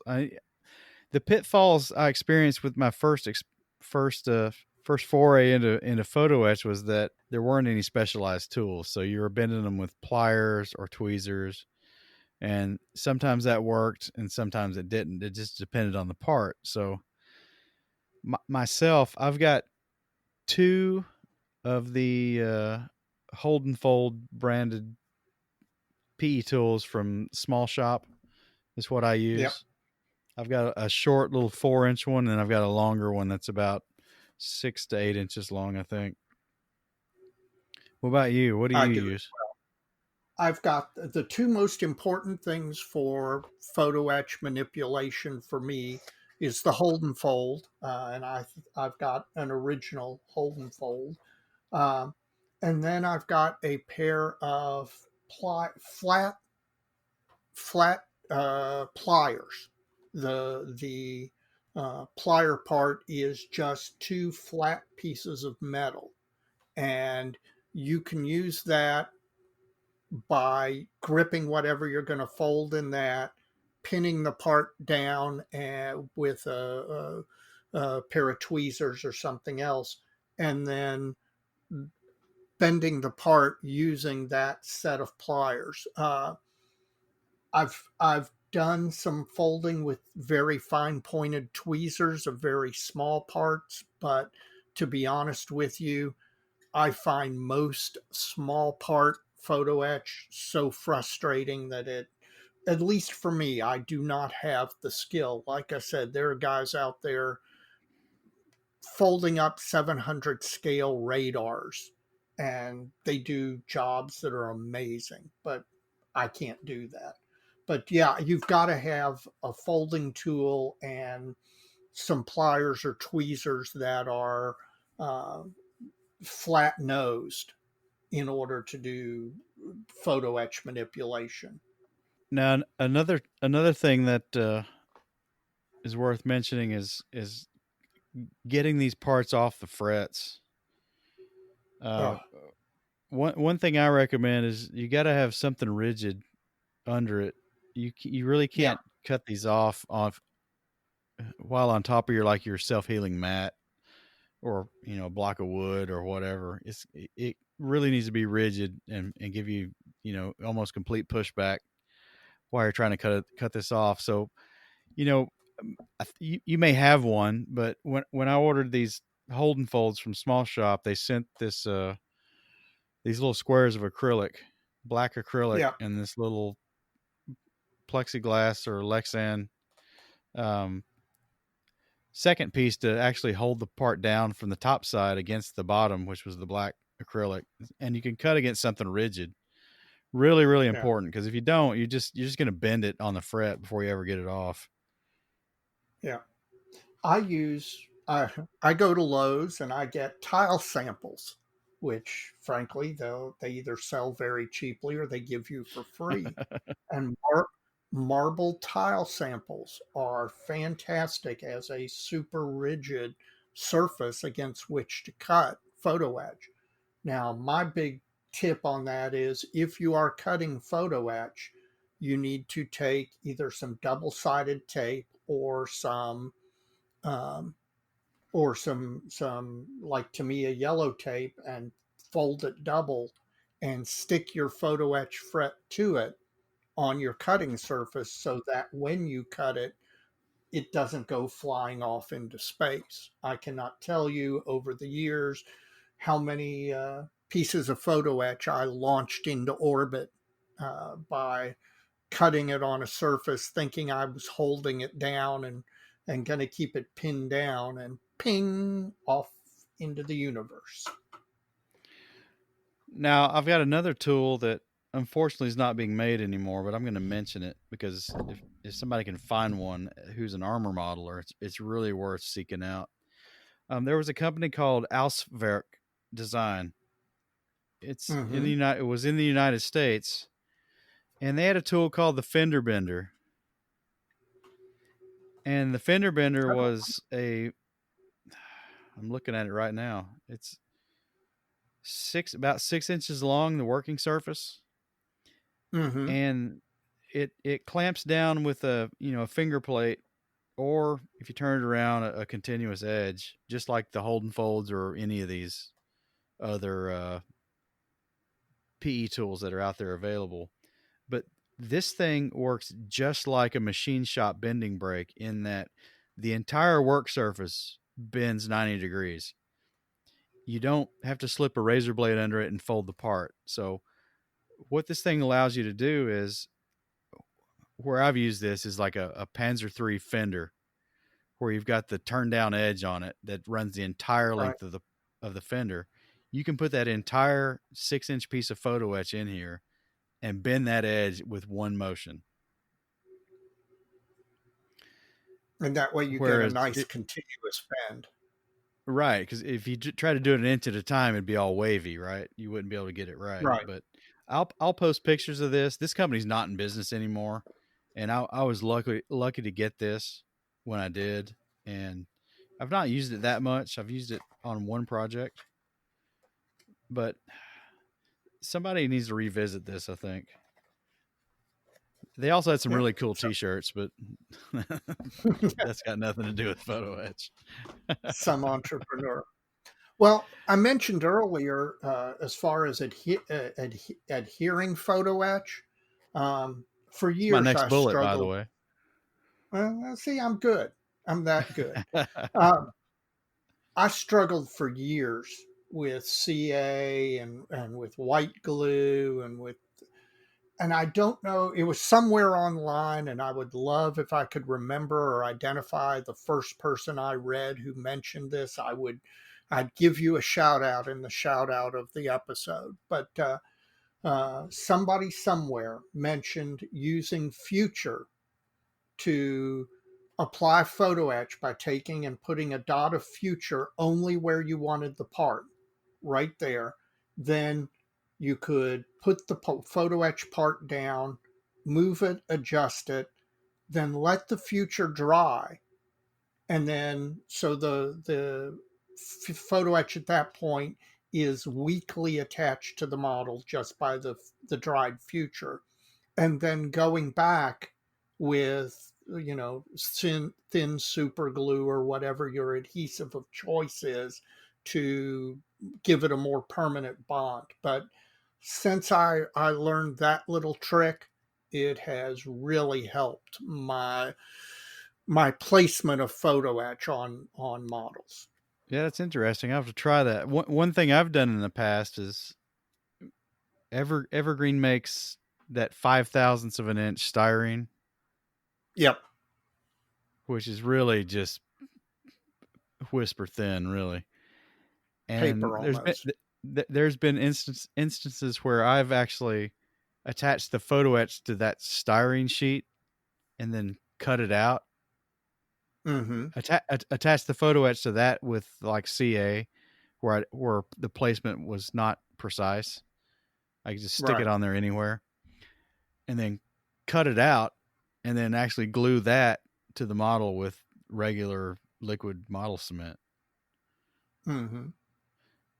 The pitfalls I experienced with my first first foray into photo etch was that there weren't any specialized tools. So you were bending them with pliers or tweezers, and sometimes that worked and sometimes it didn't. It just depended on the part. So myself, I've got two of the Hold and Fold branded PE tools from Small Shop. Is what I Yep. use. I've got a short little 4-inch one, and I've got a longer one that's about 6 to 8 inches long, I think. What about you? What do I you do. use? I've got the two most important things for photo etch manipulation for me is the hold and fold, and I've got an original hold and fold, um, and then I've got a pair of flat pliers. The plier part is just two flat pieces of metal, and you can use that by gripping whatever you're going to fold in that, pinning the part down with a pair of tweezers or something else, and then bending the part using that set of pliers. I've done some folding with very fine pointed tweezers of very small parts, but to be honest with you, I find most small part photo etch so frustrating that it, at least for me, I do not have the skill. Like I said, there are guys out there folding up 700 scale radars, and they do jobs that are amazing, but I can't do that. But yeah, you've got to have a folding tool and some pliers or tweezers that are uh, flat nosed in order to do photo etch manipulation. Now, another thing that is worth mentioning is getting these parts off the frets. Oh, Uh, one thing I recommend is you got to have something rigid under it. You really yeah, can't cut these off while on top of your self healing mat, or a block of wood or whatever. It really needs to be rigid and give you almost complete pushback while you're trying to cut this off. So you know you may have one, but when I ordered these Holden folds from Small Shop, they sent these little squares of acrylic, black acrylic, yeah, and this little plexiglass or Lexan um, second piece to actually hold the part down from the top side against the bottom, which was the black acrylic. And you can cut against something rigid. Really, really yeah, important, because if you don't, you're just going to bend it on the fret before you ever get it off. yeah. I use I go to Lowe's and I get tile samples, which frankly they either sell very cheaply or they give you for free. And marble tile samples are fantastic as a super rigid surface against which to cut photo etch. Now, my big tip on that is if you are cutting photo etch, you need to take either some double sided tape um, or some like Tamiya yellow tape and fold it double and stick your photo etch fret to it on your cutting surface so that when you cut it, it doesn't go flying off into space. I cannot tell you over the years how many pieces of photo etch I launched into orbit by cutting it on a surface, thinking I was holding it down and going to keep it pinned down, and ping off into the universe. Now, I've got another tool that unfortunately is not being made anymore, but I'm going to mention it because if somebody can find one who's an armor modeler, it's really worth seeking out. There was a company called Auswerk Design. It's in the Mm-hmm. United. It was in the United States, and they had a tool called the Fender Bender. And the Fender Bender was a. I'm looking at it right now. It's about 6 inches long, the working surface, Mm-hmm. and it clamps down with a finger plate, or if you turn it around, a continuous edge, just like the Holden folds or any of these other PE tools that are out there available. But this thing works just like a machine shop bending brake in that the entire work surface bends 90 degrees. You don't have to slip a razor blade under it and fold the part. So what this thing allows you to do is, where I've used this is like a Panzer III fender, where you've got the turn down edge on it that runs the entire Right. length of the fender. You can put that entire 6-inch piece of photo etch in here and bend that edge with one motion. And that way you get a Whereas nice continuous bend. right, because if you try to do it an inch at a time, it'd be all wavy, right? You wouldn't be able to get it right. Right. But I'll post pictures of this. This company's not in business anymore, and I was lucky to get this when I did, and I've not used it that much. I've used it on one project, but somebody needs to revisit this, I think. They also had some Yeah. really cool T-shirts, but that's got nothing to do with photo etch. Some entrepreneur. Well, I mentioned earlier, as far as adhering photo etch, for It's my years next I bullet, by the struggled. way. Well, see, I'm good. I'm that good. Um, I struggled for years with CA and with white glue and I don't know, it was somewhere online, and I would love if I could remember or identify the first person I read who mentioned this. I'd give you a shout out in the shout out of the episode. But somebody somewhere mentioned using Future to apply photo etch by taking and putting a dot of Future only where you wanted the part, right there. Then you could put the photo etch part down, move it, adjust it, then let the Future dry, and then so the photo etch at that point is weakly attached to the model just by the dried Future, and then going back with, thin super glue or whatever your adhesive of choice is to give it a more permanent bond. But since I learned that little trick, it has really helped my placement of photo etch on models. Yeah, that's interesting. I have to try that. One thing I've done in the past is Evergreen makes that 5 thousandths of an inch styrene, Yep. which is really just whisper thin, really. And Paper almost. there's been instances where I've actually attached the photo etch to that styrene sheet and then cut it out. Mm-hmm. Attach the photo etch to that with like CA, where the placement was not precise. I could just stick it Right. on there anywhere, and then cut it out, and then actually glue that to the model with regular liquid model cement. Mm-hmm.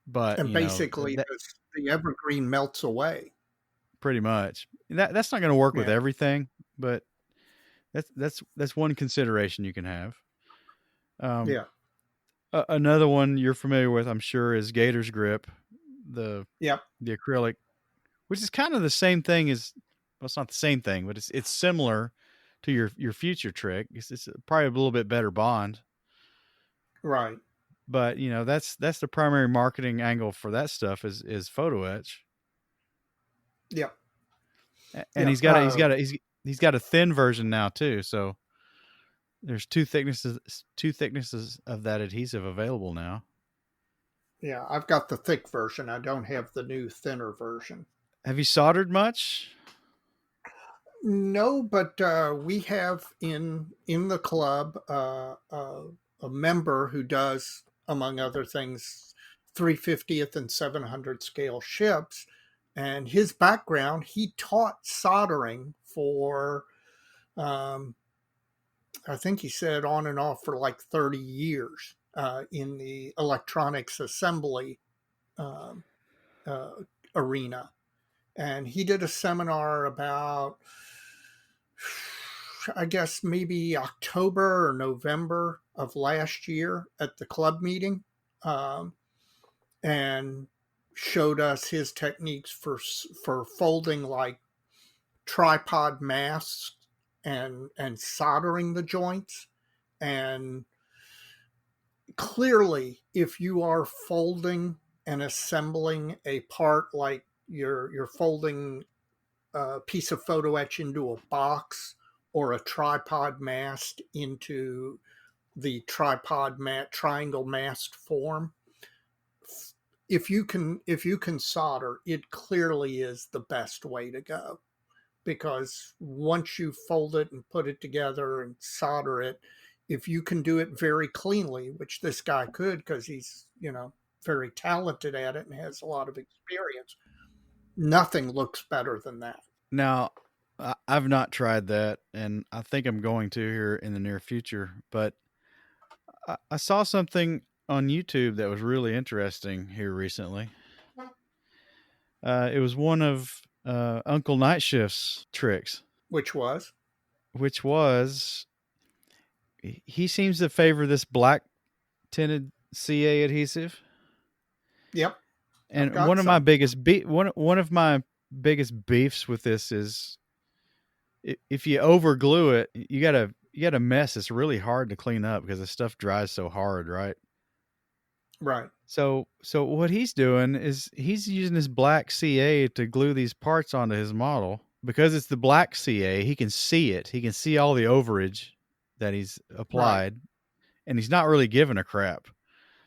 But And basically that the evergreen melts away. pretty much that's not going to work with Yeah. everything, but that's one consideration you can have. Um, Yeah. Another one you're familiar with, I'm sure, is Gator's Grip, the Yep. the acrylic, which is kind of the same thing as, well, it's not the same thing, but it's similar to your future trick. It's probably a little bit better bond, Right. but that's the primary marketing angle for that stuff is photo etch. Yep. And Yep. he's got a thin version now too, so there's two thicknesses of that adhesive available now. Yeah. I've got the thick version. I don't have the new thinner version. Have you soldered much? No, but we have in the club a member who does, among other things, 350th and 700 scale ships, and his background, he taught soldering for, um, I think he said on and off for like 30 years in the electronics assembly um, uh, arena. And he did a seminar about, I guess, maybe October or November of last year at the club meeting, um, and showed us his techniques for folding like tripod masts and soldering the joints. And clearly, if you are folding and assembling a part like you're folding a piece of photo etch into a box or a tripod mast into the tripod mat triangle mast form, if you can solder, it clearly is the best way to go, because once you fold it and put it together and solder it, if you can do it very cleanly, which this guy could because he's, very talented at it and has a lot of experience, nothing looks better than that. Now, I've not tried that, and I think I'm going to here in the near future. But I saw something on YouTube that was really interesting here recently. It was one of Uncle Nightshift's tricks, Which was. which was he seems to favor this black tinted CA adhesive, Yep. I've And got some. one of my biggest beefs with this is if you over glue it, you got a mess. It's really hard to clean up because the stuff dries so hard, right? Right. So what he's doing is he's using this black CA to glue these parts onto his model. Because it's the black CA, he can see it. He can see all the overage that he's Right. applied, and he's not really giving a crap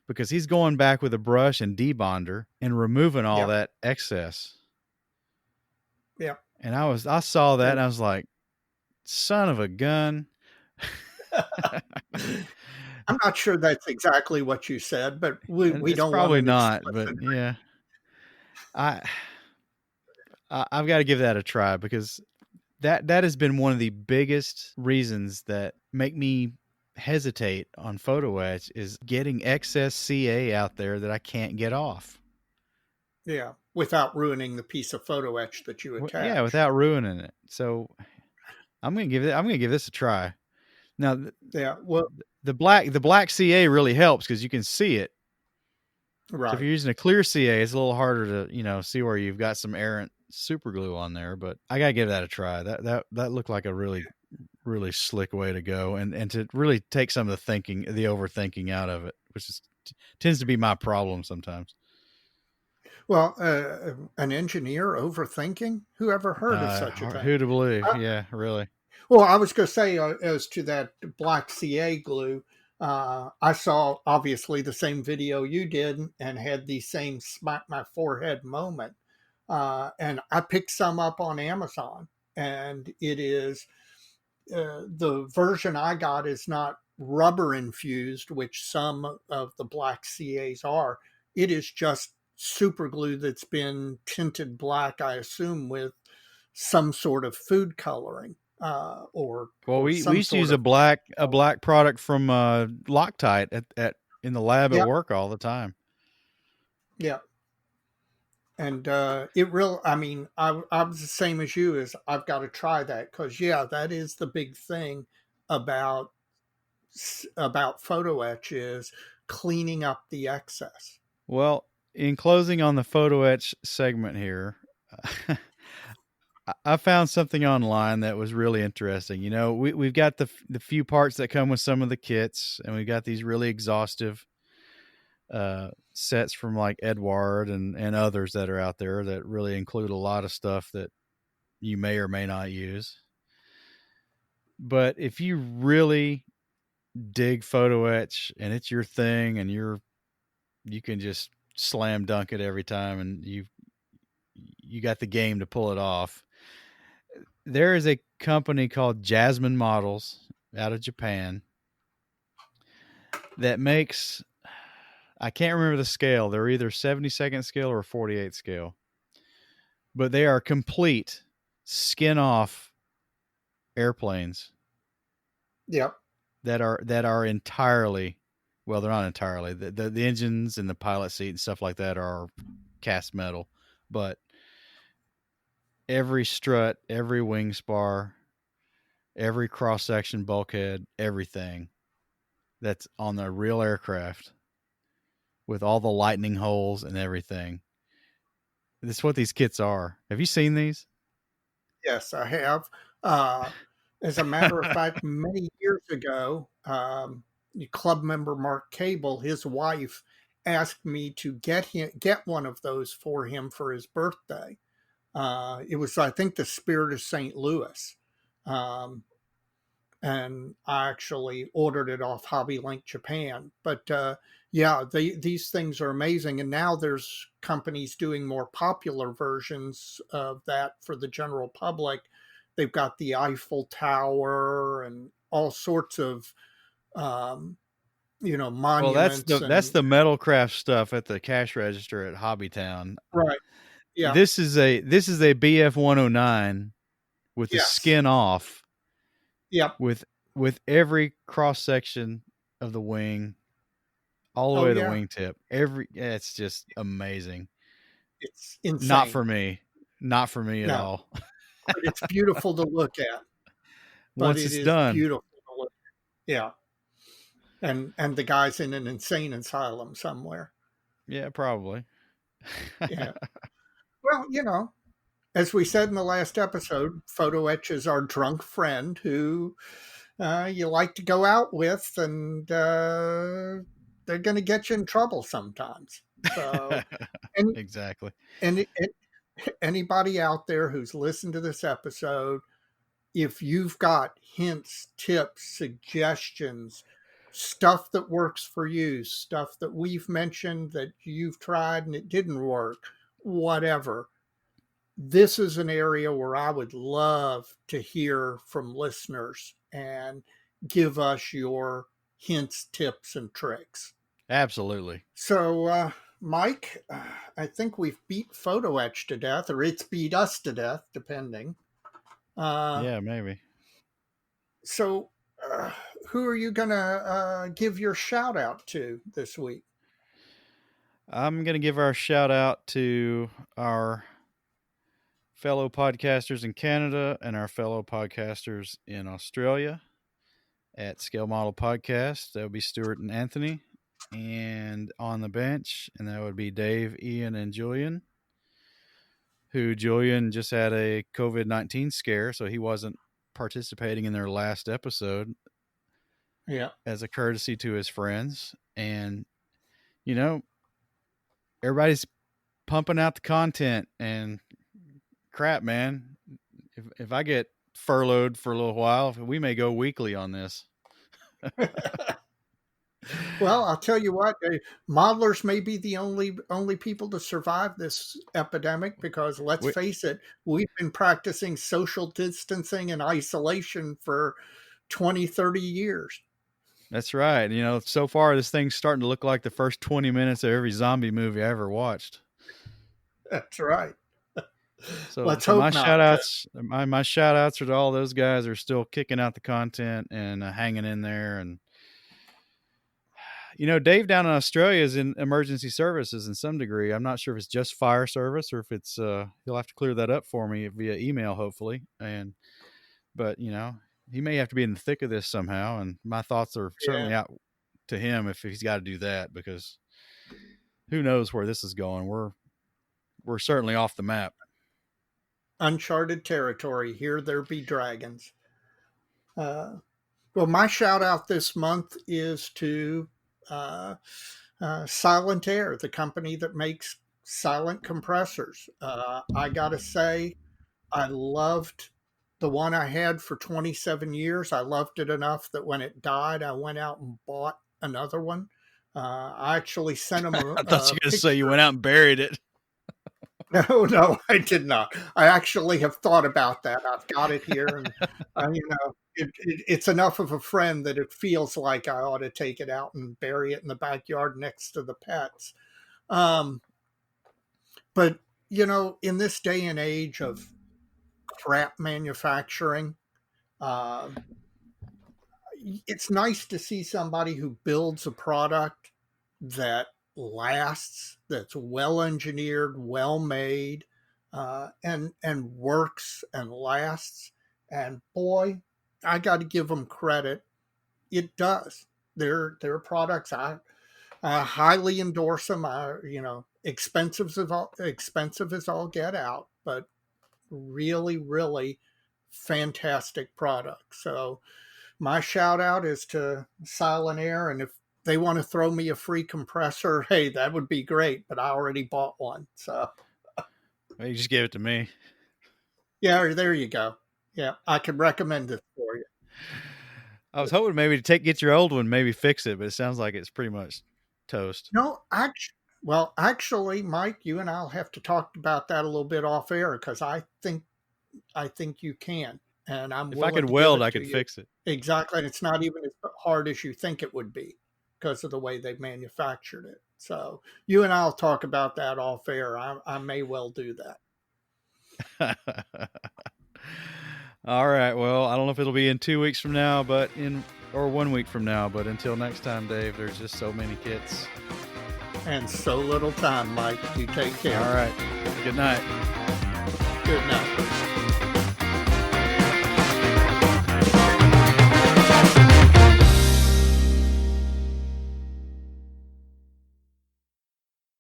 because he's going back with a brush and debonder and removing all Yep. that excess. Yep. And I saw that And and I was like, son of a gun. I'm not sure that's exactly what you said, but we It's don't want probably an not, but explicit. yeah. I I've got to give that a try because that has been one of the biggest reasons that make me hesitate on photo etch is getting excess CA out there that I can't get off. Yeah, without ruining the piece of photo etch that you Yeah, attached. without ruining it. So I'm gonna give this a try. Now Yeah. Well, the black CA really helps because you can see it. So if right. you're using a clear CA, it's a little harder to see where you've got some errant super glue on there. But I gotta give that a try. That looked like a really slick way to go, and to really take some of the overthinking out of it, which tends to be my problem sometimes. Well, an engineer overthinking? Who ever heard of such a thing? Who to believe? Uh, Yeah, really. well, I was going to say, as to that black CA glue, I saw obviously the same video you did and had the same smack my forehead moment. And I picked some up on Amazon, and it is the version I got is not rubber infused, which some of the black CAs are. It is just super glue that's been tinted black, I assume, with some sort of food coloring Well, or we some used to sort use of a black product from Loctite at in the lab at yeah, work all the time. yeah. And it real I mean I was the same as you, is I've got to try that, because yeah, that is the big thing about photo etch is cleaning up the excess. Well, in closing on the photo etch segment here, I found something online that was really interesting. We've got the few parts that come with some of the kits, and we've got these really exhaustive sets from like Edward and others that are out there that really include a lot of stuff that you may or may not use. But if you really dig photo etch and it's your thing and you can just slam dunk it every time and you got the game to pull it off. There is a company called Jasmine Models out of Japan that makes, I can't remember the scale. They're either 72nd scale or 48 scale, but they are complete skin off airplanes Yep. that are entirely, well, they're not entirely, the engines and the pilot seat and stuff like that are cast metal, but every strut, every wing spar, every cross section bulkhead, everything that's on the real aircraft with all the lightning holes and everything. That's what these kits are. Have you seen these? Yes, I have. Uh, as a matter of fact, many years ago, club member Mark Cable, his wife, asked me to get one of those for him for his birthday. It was, I think, the Spirit of St. Louis. Um, and I actually ordered it off Hobby Link Japan. But yeah, these things are amazing. And now there's companies doing more popular versions of that for the general public. They've got the Eiffel Tower and all sorts of um, Well, monuments that's and the metalcraft stuff at the cash register at Hobbytown. right. Yeah. This is a BF 109 with the Yes. skin off Yep. with every cross section of the wing all the Oh way to the yeah. wingtip. It's just amazing. It's Not insane. for me. Not for me at No, all. but it's beautiful to look at. But Once it it's is done. beautiful to look at. Yeah. And the guy's in an insane asylum somewhere. Yeah, probably. Yeah. Well, as we said in the last episode, photo-etched our drunk friend who you like to go out with, and they're going to get you in trouble sometimes. So, any, Exactly. any anybody out there who's listened to this episode, if you've got hints, tips, suggestions, stuff that works for you, stuff that we've mentioned that you've tried and it didn't work, whatever, this is an area where I would love to hear from listeners and give us your hints, tips, and tricks. Absolutely. So, Mike, I think we've beat photo-etched to death, or it's beat us to death, depending. Yeah, maybe. So, uh, who are you going to give your shout out to this week? I'm going to give our shout out to our fellow podcasters in Canada and our fellow podcasters in Australia at Scale Model Podcast. That would be Stuart and Anthony. And on the bench, and that would be Dave, Ian, and Julian, who Julian just had a COVID-19 scare, so he wasn't participating in their last episode. Yeah. As a courtesy to his friends. And, you know, everybody's pumping out the content, and crap, man. If I get furloughed for a little while, we may go weekly on this. Well, I'll tell you what, modelers may be the only people to survive this epidemic, because let's face it, we've been practicing social distancing and isolation for 20, 30 years. That's right. You know, so far this thing's starting to look like the first 20 minutes of every zombie movie I ever watched. That's right. So, let's hope my not. Shout outs, my shout outs are to all those guys who are still kicking out the content and hanging in there. And, you know, Dave down in Australia is in emergency services in some degree. I'm not sure if it's just fire service or if it's, he'll have to clear that up for me via email, hopefully. But, you know, he may have to be in the thick of this somehow. And my thoughts are certainly out to him if he's got to do that, because who knows where this is going. We're certainly off the map. Uncharted territory. Here there be dragons. Well, my shout out this month is to Silent Air, the company that makes silent compressors. I gotta say, I loved the one I had for 27 years. I loved it enough that when it died, I went out and bought another one. I actually sent them I thought you were going to say you went out and buried it. No, I did not. I actually have thought about that. I've got it here, and it's enough of a friend that it feels like I ought to take it out and bury it in the backyard next to the pets. But in this day and age of crap manufacturing, it's nice to see somebody who builds a product that lasts, that's well engineered, well made, and works and lasts. And boy, I got to give them credit. It does. Their products, I highly endorse them. Expensive as all get out, but really, really fantastic product. So my shout out is to Silent Air, and if they want to throw me a free compressor, hey, that would be great, but I already bought one. So well, you just gave it to me. Yeah, there you go. Yeah, I could recommend it for you. I was hoping maybe to get your old one, maybe fix it, but it sounds like it's pretty much toast. No, actually, Mike, you and I'll have to talk about that a little bit off air, because I think you can. And if I could weld, I could fix it. Exactly. And it's not even as hard as you think it would be, because of the way they've manufactured it. So you and I'll talk about that off air. I may well do that. All right. Well, I don't know if it'll be in 2 weeks from now, or 1 week from now. But until next time, Dave, there's just so many kits. And so little time, Mike. You take care. All right. Good night. Good night.